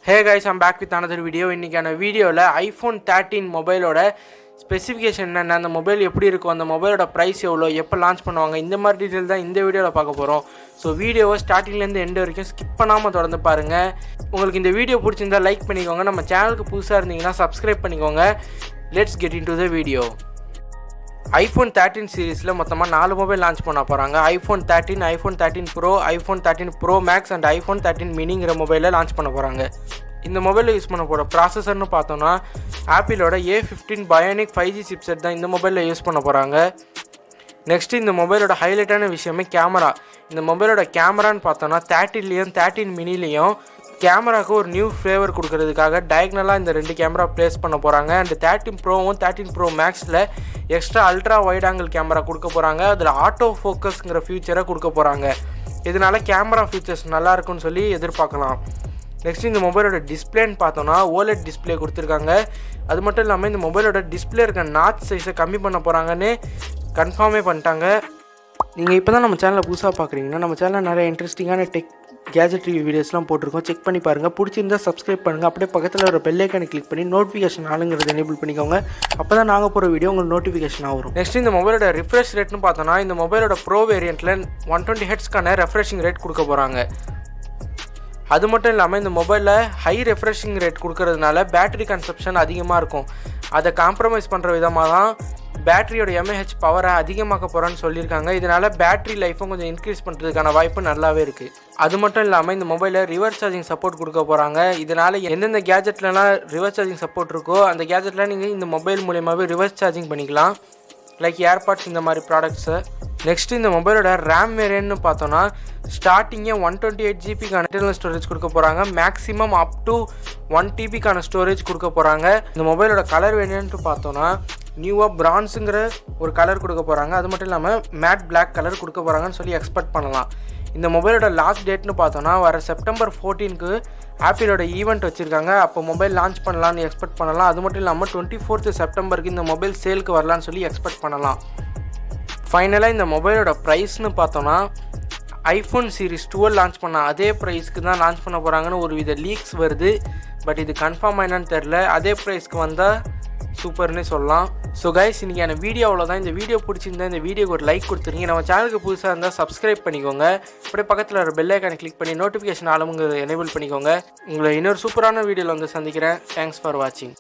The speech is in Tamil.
Hey guys, I'm back with another video. இன்னைக்கான வீடியோல iPhone 13 மொபைலோட ஸ்பெசிஃபிகேஷன் என்ன, அந்த மொபைல் எப்படி இருக்கும், அந்த மொபைலோட பிரைஸ் எவ்வளோ, எப்போ லான்ச் பண்ணுவாங்க, இந்த மாதிரி டீட்டெயில் தான் இந்த வீடியோவில் பார்க்க போகிறோம். ஸோ வீடியோவை ஸ்டார்டிங்லேருந்து எண்டு வரைக்கும் ஸ்கிப் பண்ணாமல் தொடர்ந்து பாருங்கள். உங்களுக்கு இந்த வீடியோ பிடிச்சிருந்தா லைக் பண்ணிக்கோங்க. நம்ம சேனலுக்கு புதுசாக இருந்தீங்கன்னா சப்ஸ்கிரைப் பண்ணிக்கோங்க. Let's get in to the video. iPhone 13 சீரீஸில் மொத்தமாக 4 மொபைல் லான்ச் பண்ண போகிறாங்க. iPhone 13, iPhone 13 Pro, iPhone 13 Pro Max and iPhone 13 மினிங்கிற மொபைலை லான்ச் பண்ண போகிறாங்க. இந்த மொபைலில் யூஸ் பண்ண போகிற ப்ராசஸர்னு பார்த்தோன்னா ஆப்பிளோட A15 Bionic 5G சிப்செட் தான் இந்த மொபைலில் யூஸ் பண்ண போகிறாங்க. நெக்ஸ்ட்டு இந்த மொபைலோட ஹைலைட்டான விஷயமே கேமரா. இந்த மொபைலோட கேமரான்னு பார்த்தோன்னா 13லேயும் 13 மினிலையும் கேமராவுக்கு ஒரு நியூ ஃப்ளேவர் கொடுக்கறதுக்காக டயக்னலாக இந்த 2 கேமரா ப்ளேஸ் பண்ண போகிறாங்க. அண்ட் 13 ப்ரோவும் 13 ப்ரோ மேக்ஸில் extra ultra wide angle camera கொடுக்க போகிறாங்க. அதில் ஆட்டோ ஃபோக்கஸ்ங்கிற ஃபியூச்சரை கொடுக்க போகிறாங்க. இதனால் கேமரா ஃபீச்சர்ஸ் நல்லாயிருக்குன்னு சொல்லி எதிர்பார்க்கலாம். நெக்ஸ்ட் இந்த மொபைலோட டிஸ்பிளேன்னு பார்த்தோன்னா OLED டிஸ்பிளே கொடுத்துருக்காங்க. அது மட்டும் இல்லாமல் இந்த மொபைலோட டிஸ்பிளே இருக்க நாச் சைஸை கம்மி பண்ண போகிறாங்கன்னு கன்ஃபார்மே பண்ணிட்டாங்க. நீங்கள் இப்போ தான் நம்ம சேனலில் புதுசாக பார்க்குறீங்கன்னா நம்ம சேனலில் நிறைய இன்ட்ரெஸ்டிங்கான டெக் கேஜெட் ரிவ்யூ வீடியோஸ்லாம் போட்டிருக்கோம். செக் பண்ணி பாருங்கள். பிடிச்சிருந்தால் சப்ஸ்கிரைப் பண்ணுங்கள். அப்படியே பக்கத்தில் ஒரு பெல் ஐக்கானை கிளிக் பண்ணி நோட்டிஃபிகேஷன் ஆளுங்கிறத எனேபிள் பண்ணிக்கோங்க. அப்போ தான் நாங்கள் போகிற வீடியோ உங்களுக்கு நோட்டிஃபிகேஷன் வரும். நெக்ஸ்ட் இந்த மொபைலோட ரிஃப்ரெஷ் ரேட்னு பார்த்தோன்னா இந்த மொபைலோட ப்ரோ வேரியண்ட்டில் 120 ஹெர்ட்ஸ்க்கான ரெஃப்ரெஷிங் ரேட் கொடுக்க போகிறாங்க. அது மட்டும் இல்லாமல் இந்த மொபைலில் ஹை ரெஃப்ரெஷிங் ரேட் கொடுக்கறதுனால பேட்டரி கன்சப்ஷன் அதிகமாக இருக்கும். அதை காம்ப்ரமைஸ் பண்ணுற விதமாக தான் பேட்டரியோட mAh பவரை அதிகமாக்க போகிறான்னு சொல்லியிருக்காங்க. இதனால் பேட்டரி லைஃப்பும் கொஞ்சம் இன்க்ரீஸ் பண்ணுறதுக்கான வாய்ப்பு நல்லாவே இருக்குது. அது மட்டும் இல்லாமல் இந்த மொபைலில் ரிவர்ஸ் சார்ஜிங் சப்போர்ட் கொடுக்க போகிறாங்க. இதனால் எந்தெந்த கேஜெட்லலாம் ரிவர்ஸ் சார்ஜிங் சப்போர்ட் இருக்கோ அந்த கேஜெட்டில் நீங்கள் இந்த மொபைல் மூலியமாகவே ரிவர்ஸ் சார்ஜிங் பண்ணிக்கலாம், லைக் ஏர்பாட்ஸ் இந்த மாதிரி ப்ராடக்ட்ஸை. நெக்ஸ்ட் இந்த மொபைலோட ரேம் வேரியன்ட்னு பார்த்தோன்னா ஸ்டார்டிங்கே 128 ஜிபிக்கான இன்டர்னல் ஸ்டோரேஜ் கொடுக்க போகிறாங்க. மேக்ஸிமம் அப் டு 1 டிபிக்கான ஸ்டோரேஜ் கொடுக்க போகிறாங்க. இந்த மொபைலோட கலர் வேரியன்ட்னு பார்த்தோன்னா நியூவாக பிரான்ஸுங்கிற ஒரு கலர் கொடுக்க போகிறாங்க. அது மட்டும் இல்லாமல் மேட் பிளாக் கலர் கொடுக்க போகிறாங்கன்னு சொல்லி எக்ஸ்பெக்ட் பண்ணலாம். இந்த மொபைலோட லாஸ்ட் டேட்னு பார்த்தோன்னா வர செப்டம்பர் 14க்கு ஆப்பிளோட ஈவெண்ட் வச்சுருக்காங்க. அப்போ மொபைல் லான்ச் பண்ணலான்னு எக்ஸ்பெக்ட் பண்ணலாம். அது மட்டும் இல்லாமல் 24th செப்டம்பருக்கு இந்த மொபைல் சேலுக்கு வரலான்னு சொல்லி எக்ஸ்பெக்ட் பண்ணலாம். ஃபைனலாக இந்த மொபைலோட ப்ரைஸ்னு பார்த்தோன்னா iPhone சீரிஸ் 12 லான்ச் பண்ண அதே ப்ரைஸ்க்கு தான் லான்ச் பண்ண போகிறாங்கன்னு ஒரு வித லீக்ஸ் வருது. பட் இது கன்ஃபார்ம் என்னன்னு தெரில. அதே ப்ரைஸ்க்கு வந்தால் சூப்பர்னு சொல்லலாம். ஸோ கைஸ், இன்றைக்கான வீடியோ அவ்வளோதான். இந்த வீடியோ பிடிச்சிருந்தா இந்த வீடியோக்கு ஒரு லைக் கொடுத்துருங்க. நம்ம சேனலுக்கு புதுசாக இருந்தால் சப்ஸ்கிரைப் பண்ணிக்கோங்க. அப்படியே பக்கத்தில் ஒரு பெல் ஐக்கானை கிளிக் பண்ணி நோட்டிஃபிகேஷன் ஆளுங்கிறத எனேபிள் பண்ணிக்கோங்க. உங்களை இன்னொரு சூப்பரான வீடியோவில் வந்து சந்திக்கிறேன். தேங்க்ஸ் ஃபார் வாட்சிங்.